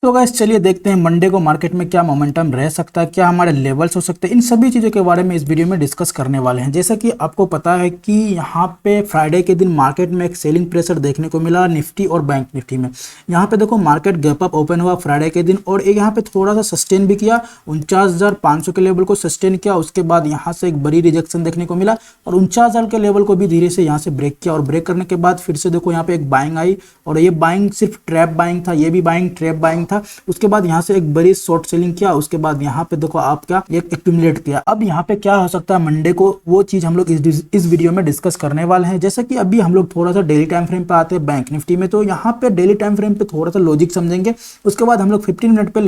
तो गाइस चलिए देखते हैं मंडे को मार्केट में क्या मोमेंटम रह सकता है, क्या हमारे लेवल्स हो सकते हैं। इन सभी चीज़ों के बारे में इस वीडियो में डिस्कस करने वाले हैं। जैसा कि आपको पता है कि यहाँ पे फ्राइडे के दिन मार्केट में एक सेलिंग प्रेशर देखने को मिला निफ्टी और बैंक निफ्टी में। यहाँ पे देखो मार्केट गैप अप ओपन हुआ फ्राइडे के दिन और एक यहाँ पे थोड़ा सा सस्टेन भी किया, 49,500 के लेवल को सस्टेन किया। उसके बाद यहाँ से एक बड़ी रिजेक्शन देखने को मिला और 49,000 के लेवल को भी धीरे से यहाँ से ब्रेक किया और ब्रेक करने के बाद फिर से देखो यहाँ पे एक बाइंग आई और ये बाइंग सिर्फ ट्रैप बाइंग था, ये भी बाइंग ट्रैप बाइंग था। उसके बाद यहाँ से एक बड़ी शॉर्ट सेलिंग किया। उसके बाद यहाँ पे देखो आप क्या एक एक्यूमुलेट किया। अब यहाँ पे क्या हो सकता है मंडे को, वो चीज हम लोग इस वीडियो में डिस्कस करने वाले हैं। जैसे कि अभी हम लोग थोड़ा सा डेली टाइम फ्रेम पे आते हैं बैंक निफ्टी में, तो यहाँ पे डेली टाइम फ्रेम पे थोड़ा सा लॉजिक समझेंगे। उसके बाद हम लोग 15 मिनट पे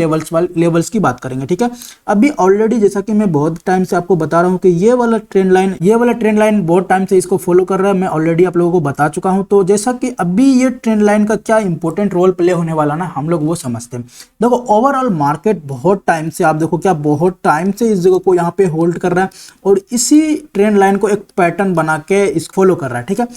लेवल्स की बात करेंगे, ठीक है। अभी ऑलरेडी जैसा कि मैं बहुत टाइम से आपको बता रहा हूँ कि ये वाला ट्रेंड लाइन बहुत टाइम से इसको फॉलो कर रहा है, मैं ऑलरेडी आप लोगों को बता चुका हूँ। तो जैसा कि अभी ये ट्रेंड लाइन का क्या इंपॉर्टेंट रोल प्ले होने वाला ना, हम लोग वो समझते हैं। देखो ओवरऑल मार्केट बहुत टाइम से, आप देखो क्या बहुत टाइम से इस जगह को यहाँ पे होल्ड कर रहा है और इसी ट्रेंड लाइन को एक पैटर्न बना के इस फॉलो कर रहा है, ठीक है।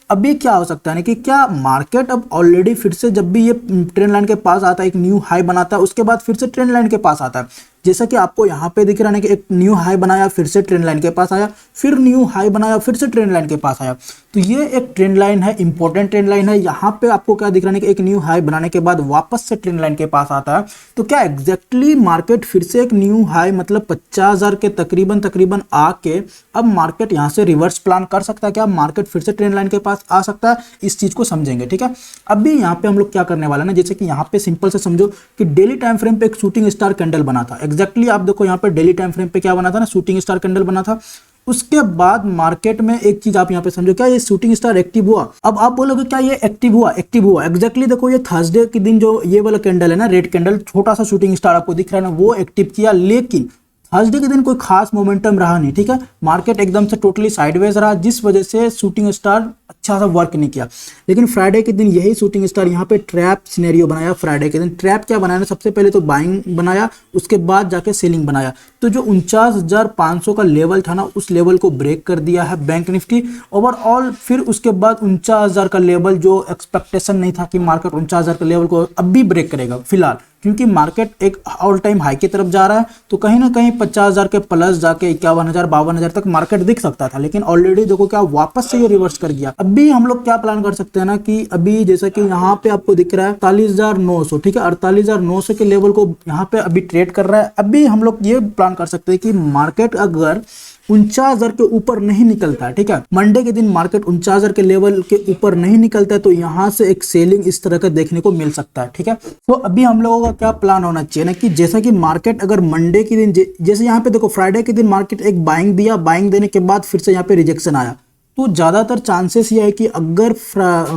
अभी क्या हो सकता है ना कि क्या मार्केट अब ऑलरेडी फिर से जब भी ये ट्रेंड लाइन के पास आता है एक न्यू हाई बनाता है, उसके बाद फिर से ट्रेंड लाइन के पास आता है। जैसा कि आपको यहाँ पे दिख रहा है कि एक न्यू हाई बनाया, फिर से ट्रेंड लाइन के पास आया, फिर न्यू हाई बनाया, फिर से ट्रेंड लाइन के पास आया। तो ये एक ट्रेंड लाइन है, इंपॉर्टेंट ट्रेंड लाइन है। यहाँ पे आपको क्या दिख रहा है कि एक न्यू हाई बनाने के बाद वापस से ट्रेंड लाइन के पास आता है। तो क्या एग्जैक्टली मार्केट फिर से एक न्यू हाई मतलब 50,000 के तकरीबन आके अब मार्केट यहाँ से रिवर्स प्लान कर सकता है? क्या मार्केट फिर से ट्रेंड लाइन के पास आ सकता है? इस चीज को समझेंगे, ठीक है। अभी यहाँ पे हम लोग क्या करने वाला है ना, जैसे कि यहाँ पे सिंपल से समझो कि डेली टाइम फ्रेम पे एक शूटिंग स्टार कैंडल बना था। एग्जैक्टली आप देखो यहाँ पे डेली टाइम फ्रेम पे क्या बना था ना, शूटिंग स्टार कैंडल बना था। उसके बाद मार्केट में एक चीज आप यहाँ पे समझो, क्या ये शूटिंग स्टार एक्टिव हुआ? अब आप बोलोगे क्या ये एक्टिव हुआ? एग्जैक्टली देखो ये थर्सडे के दिन जो ये वाला कैंडल है ना, रेड कैंडल, छोटा सा शूटिंग स्टार आपको दिख रहा है ना, वो एक्टिव किया। लेकिन थर्सडे के दिन कोई खास मोमेंटम रहा नहीं, ठीक है। मार्केट एकदम से टोटली साइडवेज रहा, जिस वजह से शूटिंग स्टार अच्छा सा वर्क नहीं किया। लेकिन फ्राइडे के दिन यही शूटिंग स्टार यहाँ पे ट्रैप सिनेरियो बनाया। फ्राइडे के दिन ट्रैप क्या बनाया ना, सबसे पहले तो बाइंग बनाया, उसके बाद जाके सेलिंग बनाया। तो जो 49,500 का लेवल था ना, उस लेवल को ब्रेक कर दिया है बैंक निफ्टी ओवरऑल। फिर उसके बाद 49,000 का लेवल, जो एक्सपेक्टेशन नहीं था कि मार्केट 49,000 का लेवल को अब भी ब्रेक करेगा फिलहाल, क्योंकि मार्केट एक ऑल टाइम हाई की तरफ जा रहा है। तो कहीं ना कहीं 50,000 के प्लस जाके 51,000 52,000 तक मार्केट दिख सकता था। लेकिन ऑलरेडी देखो क्या वापस से ये रिवर्स कर गया। अभी हम लोग क्या प्लान कर सकते हैं ना कि अभी जैसा कि यहाँ पे आपको दिख रहा है 48,900, ठीक है, 48,900 के लेवल को यहाँ पे अभी ट्रेड कर रहा है। अभी हम लोग ये प्लान कर सकते हैं कि मार्केट अगर 49,000 के ऊपर नहीं निकलता है, ठीक है, मंडे के दिन मार्केट 49,000 के लेवल के ऊपर नहीं निकलता है, तो यहाँ से एक सेलिंग इस तरह का देखने को मिल सकता है, ठीक है। तो अभी हम लोगों का क्या प्लान होना चाहिए ना कि जैसा कि मार्केट अगर मंडे के दिन, जैसे यहाँ पे देखो फ्राइडे के दिन मार्केट एक बाइंग दिया, बाइंग देने के बाद फिर से यहाँ पे रिजेक्शन आया। तो ज़्यादातर चांसेस ये है कि अगर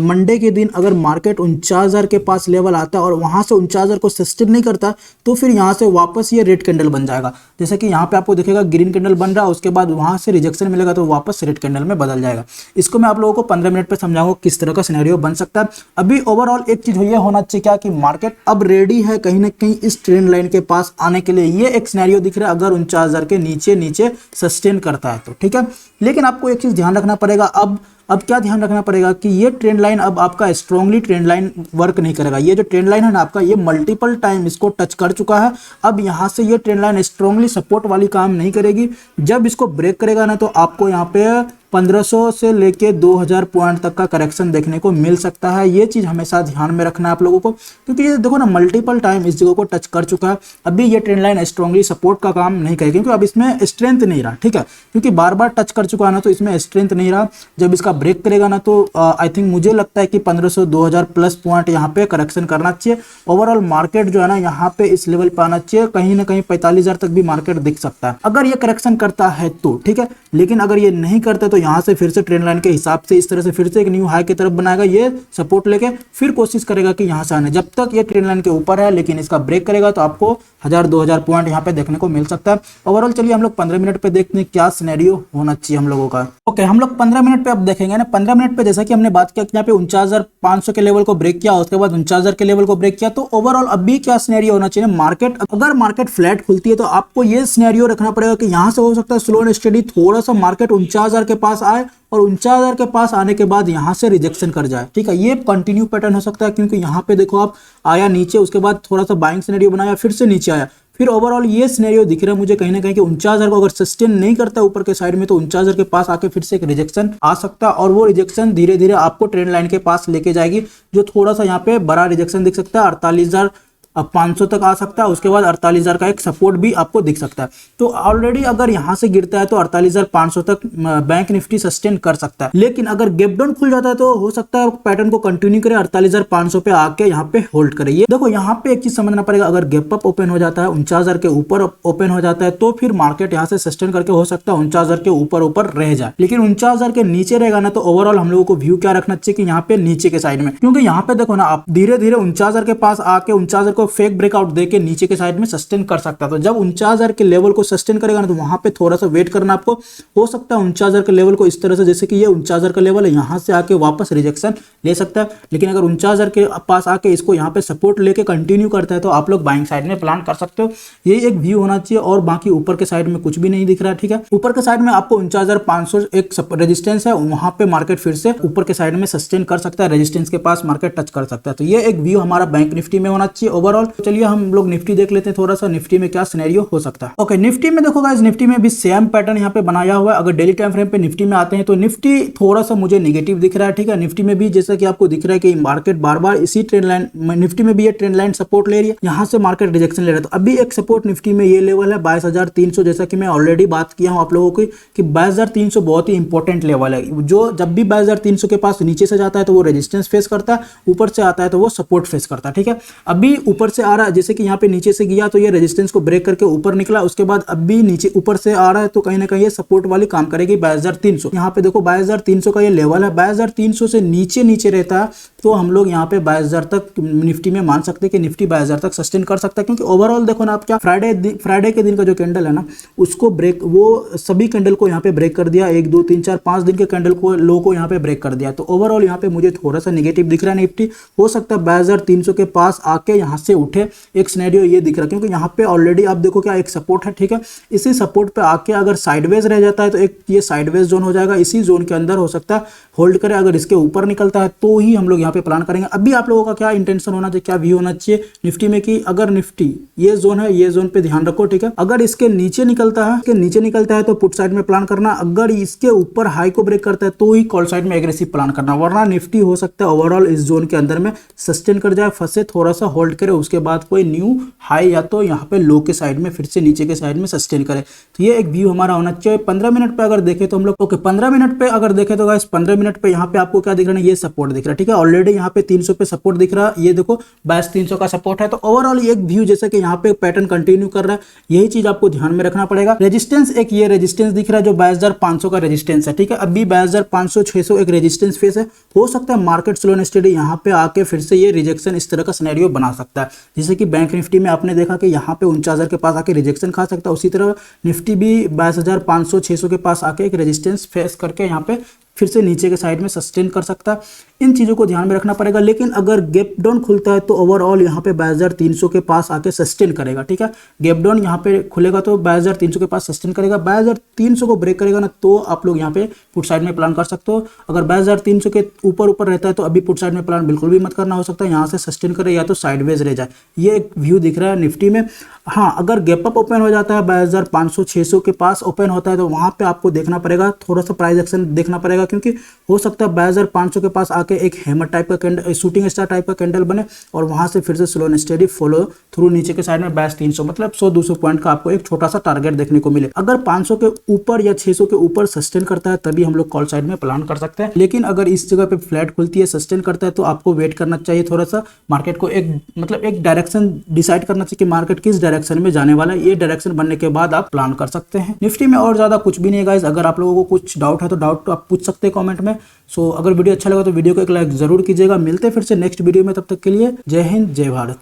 मंडे के दिन अगर मार्केट 49,000 के पास लेवल आता है और वहाँ से 49,000 को सस्टेन नहीं करता, तो फिर यहाँ से वापस ये रेड कैंडल बन जाएगा। जैसे कि यहाँ पे आपको दिखेगा ग्रीन कैंडल बन रहा है, उसके बाद वहाँ से रिजेक्शन मिलेगा तो वापस रेड कैंडल में बदल जाएगा। इसको मैं आप लोगों को 15 मिनट पर समझाऊंगा किस तरह का सिनेरियो बन सकता है। अभी ओवरऑल एक चीज़ ये होना चाहिए क्या कि मार्केट अब रेडी है कहीं ना कहीं इस ट्रेंड लाइन के पास आने के लिए। ये एक सिनेरियो दिख रहा है अगर 49,000 के नीचे सस्टेन करता है तो, ठीक है। लेकिन आपको एक चीज़ ध्यान रखना पड़ेगा, अब क्या ध्यान रखना पड़ेगा कि ये ट्रेंड लाइन अब आपका स्ट्रांगली ट्रेंड लाइन वर्क नहीं करेगा। ये जो ट्रेंड लाइन है ना आपका, ये मल्टीपल टाइम इसको टच कर चुका है। अब यहाँ से ये ट्रेंड लाइन स्ट्रांगली सपोर्ट वाली काम नहीं करेगी। जब इसको ब्रेक करेगा ना, तो आपको यहाँ पे 1500 से लेके 2000 पॉइंट तक का करेक्शन देखने को मिल सकता है। ये चीज़ हमेशा ध्यान में रखना है आप लोगों को, क्योंकि ये देखो ना मल्टीपल टाइम इस जगह को टच कर चुका है। अभी ये ट्रेंड लाइन स्ट्रांगली सपोर्ट का काम नहीं करेगी, क्योंकि अब इसमें स्ट्रेंथ नहीं रहा, ठीक है, क्योंकि बार बार टच कर चुका है ना, तो इसमें स्ट्रेंथ नहीं रहा। जब इसका ब्रेक करेगा ना, तो आई थिंक मुझे लगता है कि 1500 2000 प्लस पॉइंट यहाँ पे करेक्शन करना चाहिए। ओवरऑल मार्केट जो है ना यहाँ पे इस लेवल पे आना चाहिए, कहीं ना कहीं 45,000 तक भी मार्केट दिख सकता है अगर ये करेक्शन करता है तो, ठीक है। लेकिन अगर ये नहीं करता तो यहाँ से फिर से ट्रेंड लाइन के हिसाब से इस तरह से फिर से एक न्यू हाई की तरफ बनाएगा, ये सपोर्ट लेके फिर कोशिश करेगा कि यहाँ से आने। जब तक ये ट्रेंड लाइन के ऊपर है, लेकिन इसका ब्रेक करेगा तो आपको 1000-2000 पॉइंट यहाँ पे देखने को मिल सकता है। ओवरऑल चलिए हम लोग 15 मिनट पे देखते हैं क्या सिनेरियो होना चाहिए हम लोगों का। ओके, हम लोग 15 मिनट पे अब देखेंगे ना। 15 मिनट पे जैसा कि हमने बात किया कि यहाँ पे 49,500 के लेवल को ब्रेक किया, उसके बाद 49,000 के लेवल को ब्रेक किया। तो ओवरऑल अभी क्या सिनेरियो होना चाहिए मार्केट, अगर मार्केट फ्लैट खुलती है तो आपको ये सिनेरियो रखना पड़ेगा कि यहाँ से हो सकता है स्लो एंड स्टडी थोड़ा सा मार्केट 49,000 के पास आए और 49,000 के पास आने के बाद यहाँ से रिजेक्शन कर जाए, ठीक है। ये कंटिन्यू पैटर्न हो सकता है, क्योंकि यहाँ पे देखो आप आया नीचे, उसके बाद थोड़ा सा बाइंग सिनेरियो बनाया, फिर से नीचे आया, फिर ओवरऑल ये सिनेरियो दिख रहा है मुझे कहीं ना कहीं कि 49,000 को अगर सस्टेन नहीं करता ऊपर के साइड में तो 49,000 के पास आके फिर से एक रिजेक्शन आ सकता है, और वो रिजेक्शन धीरे धीरे आपको ट्रेंड लाइन के पास लेके जाएगी, जो थोड़ा सा यहाँ पे बड़ा रिजेक्शन दिख सकता है 48,500 तक आ सकता है। उसके बाद 48,000 का एक सपोर्ट भी आपको दिख सकता है। तो ऑलरेडी अगर यहाँ से गिरता है तो 48,500 तक बैंक निफ्टी सस्टेन कर सकता है, लेकिन अगर गैप डाउन खुल जाता है तो हो सकता है पैटर्न को कंटिन्यू करे, 48,500 पे आके यहाँ पे होल्ड करे। ये देखो यहाँ पे एक चीज समझना पड़ेगा, अगर गैप अप ओपन हो जाता है 49,000 के ऊपर ओपन हो जाता है तो फिर मार्केट यहाँ से सस्टेन करके हो सकता है 49,000 के ऊपर रह जाए, लेकिन 49,000 के नीचे रहेगा ना तो ओवरऑल हम लोगों को व्यू क्या रखना चाहिए कि यहाँ पे नीचे के साइड में, क्योंकि यहाँ पे देखो ना आप धीरे धीरे 49,000 के पास आके 49,000 को फेक ब्रेकआउट देके नीचे के साइड में सस्टेन कर सकता है। तो जब 49,000 के लेवल को सस्टेन करेगा ना तो वहां पे थोड़ा सा वेट करना आपको, हो सकता है 49,000 के लेवल को इस तरह से, जैसे कि ये 49,000 का लेवल है, यहां से आके वापस रिजेक्शन ले सकता है, लेकिन अगर 49,000 के पास आके इसको यहाँ पे सपोर्ट लेके कंटिन्यू करता है तो आप लोग बाइंग साइड में प्लान कर सकते हो। ये एक व्यू होना चाहिए, और बाकी ऊपर के साइड में कुछ भी नहीं दिख रहा है, ठीक है। ऊपर के साइड में आपको 49,500 एक रेजिस्टेंस है, वहां पे मार्केट फिर से ऊपर के साइड में सस्टेन कर सकता है, रेजिस्टेंस के पास मार्केट टच कर सकता है। तो ये एक व्यू हमारा बैंक निफ्टी में होना चाहिए ओवरऑल। चलिए हम लोग निफ्टी देख लेते हैं थोड़ा सा, निफ्टी में क्या सिनेरियो हो सकता है। ओके, निफ्टी में देखो गाइस, निफ्टी में भी सेम पैटर्न यहाँ पे बनाया हुआ है। अगर डेली टाइम फ्रेम पे निफ्टी में आते हैं तो निफ्टी थोड़ा सा मुझे नेगेटिव दिख रहा है, ठीक है। निफ्टी में भी जैसा कि आपको दिख रहा है कि मार्केट बार बार इसी ट्रेंड लाइन, निफ्टी में भी ये ट्रेंड लाइन सपोर्ट ले रही है, यहाँ से मार्केट रिजेक्शन ले रहा है। तो अभी एक सपोर्ट निफ्टी में ये लेवल है 22,300, जैसा कि मैं ऑलरेडी बात किया हूँ आप लोगों की कि 22,300 बहुत ही इंपॉर्टेंट लेवल है, जो जब भी 22,300 के पास नीचे से जाता है तो वो रेजिस्टेंस फेस करता है, ऊपर से आता है तो वो सपोर्ट फेस करता है, ठीक है। अभी ऊपर से आ रहा है, जैसे कि यहाँ पे नीचे से गया तो ये रेजिस्टेंस को ब्रेक करके ऊपर निकला, उसके बाद अभी नीचे ऊपर से आ रहा है तो कहीं ना कहीं ये सपोर्ट वाली काम करेगी 22,300। यहाँ पे देखो 22,300 का ये लेवल है, 22,300 से नीचे रहता है तो हम लोग यहाँ पे 22,000 तक निफ्टी में मान सकते हैं कि निफ्टी 22,000 तक सस्टेन कर सकता है, क्योंकि ओवरऑल देखो ना आप क्या फ्राइडे के दिन का जो कैंडल है ना उसको ब्रेक, वो सभी कैंडल को यहाँ पे ब्रेक कर दिया, 1 2 3 4 5 दिन के कैंडल को लो को यहाँ पे ब्रेक कर दिया। तो ओवरऑल यहाँ पे मुझे थोड़ा सा नेगेटिव दिख रहा है निफ्टी, हो सकता है 22,300 के पास आके यहाँ से उठे, एक सिनेरियो ये दिख रहा है, क्योंकि यहाँ पे ऑलरेडी आप देखो क्या एक सपोर्ट है, ठीक है। इसी सपोर्ट पे आके अगर साइडवेज रह जाता है तो एक ये साइडवेज जोन हो जाएगा, इसी जोन के अंदर हो सकता है होल्ड करे, अगर इसके ऊपर निकलता है तो ही हम लोग यहाँ पे प्लान करेंगे। अभी आप लोगों का क्या इंटेंशन होना चाहिए, क्या व्यू होना चाहिए निफ्टी में कि अगर निफ्टी ये जोन है, ये जोन पे ध्यान रखो, ठीक है। अगर इसके नीचे निकलता है तो पुट साइड में प्लान करना, अगर इसके ऊपर हाई को ब्रेक करता है तो ही कॉल साइड में एग्रेसिव प्लान करना, वरना निफ्टी हो सकता है ओवरऑल इस जोन के अंदर में सस्टेन कर जाए, फंसे, थोड़ा सा होल्ड करे, उसके बाद कोई न्यू हाई या तो यहाँ पे लो के साइड में फिर से नीचे के साइड में सस्टेन करे। तो ये एक व्यू हमारा होना चाहिए। 15 मिनट पे अगर देखें तो हम लोग, ओके 15 मिनट पे अगर देखें तो गाइस 15 मिनट पे यहाँ पे आपको क्या दिख रहा है, ये सपोर्ट दिख रहा है, ठीक है। ऑलरेडी यहाँ पे 300 पे सपोर्ट दिख रहा है, ये देखो 22,300 का सपोर्ट है। तो ओवरऑल एक व्यू जैसे कि यहाँ पे पैटर्न कंटिन्यू कर रहा है, यही चीज आपको ध्यान में रखना पड़ेगा। रेजिस्टेंस एक ये रेजिस्टेंस दिख रहा है जो 22,500 का रेजिस्टेंस है, ठीक है। अभी 22,500 600 एक रेजिस्टेंस फेस है, हो सकता है मार्केट स्लो एंड स्टेडी यहाँ पे आके फिर से ये रिजेक्शन इस तरह का सिनेरियो बना सकता है, जैसे कि बैंक निफ्टी में आपने देखा कि यहाँ पे 49,000 के पास आके रिजेक्शन खा सकता है, उसी तरह निफ्टी भी 22,500 600 के पास आके एक रेजिस्टेंस फेस करके यहाँ पे फिर से नीचे के साइड में सस्टेन कर सकता है। इन चीज़ों को ध्यान में रखना पड़ेगा। लेकिन अगर गैप डाउन खुलता है तो ओवरऑल यहाँ पे 22,300 के पास आके सस्टेन करेगा, ठीक है। गैप डाउन यहाँ पे खुलेगा तो 22,300 के पास सस्टेन करेगा, 22,300 को ब्रेक करेगा ना तो आप लोग यहाँ पे पुट साइड में प्लान कर सकते हो। अगर 22,300 के ऊपर रहता है तो अभी पुट साइड में प्लान बिल्कुल भी मत करना, हो सकता है यहाँ से सस्टेन करे या तो साइडवेज रह जाए। ये एक व्यू दिख रहा है निफ्टी में। हाँ, अगर गैप अप ओपन हो जाता है 22,500 600 के पास ओपन होता है तो वहाँ पे आपको देखना पड़ेगा, थोड़ा सा प्राइस एक्शन देखना पड़ेगा, क्योंकि हो सकता है 22,500 के पास आके एक हैमर टाइप का कैंडल, शूटिंग स्टार टाइप का कैंडल बने और वहाँ से फिर से slow and steady follow through नीचे के साइड में 22,300 मतलब 100-200 पॉइंट का आपको एक छोटा सा टारगेट देखने को मिले। अगर 500 के ऊपर या 600 के ऊपर सस्टेन करता है तभी हम लोग कॉल साइड में प्लान कर सकते हैं। लेकिन अगर इस जगह पे फ्लैट खुलती है, सस्टेन करता है तो आपको वेट करना चाहिए थोड़ा सा, मार्केट को एक डायरेक्शन डिसाइड करना चाहिए कि मार्केट किस डायरेक्शन में जाने वाला है। ये डायरेक्शन बनने के बाद आप प्लान कर सकते हैं। निफ्टी में और ज्यादा कुछ भी नहीं गाइस। अगर आप लोगों को कुछ डाउट है तो डाउट तो आप पूछ सकते हैं कमेंट में। सो अगर वीडियो अच्छा लगा तो वीडियो को एक लाइक जरूर कीजिएगा। मिलते हैं फिर से नेक्स्ट वीडियो में, तब तक के लिए जय हिंद जय भारत।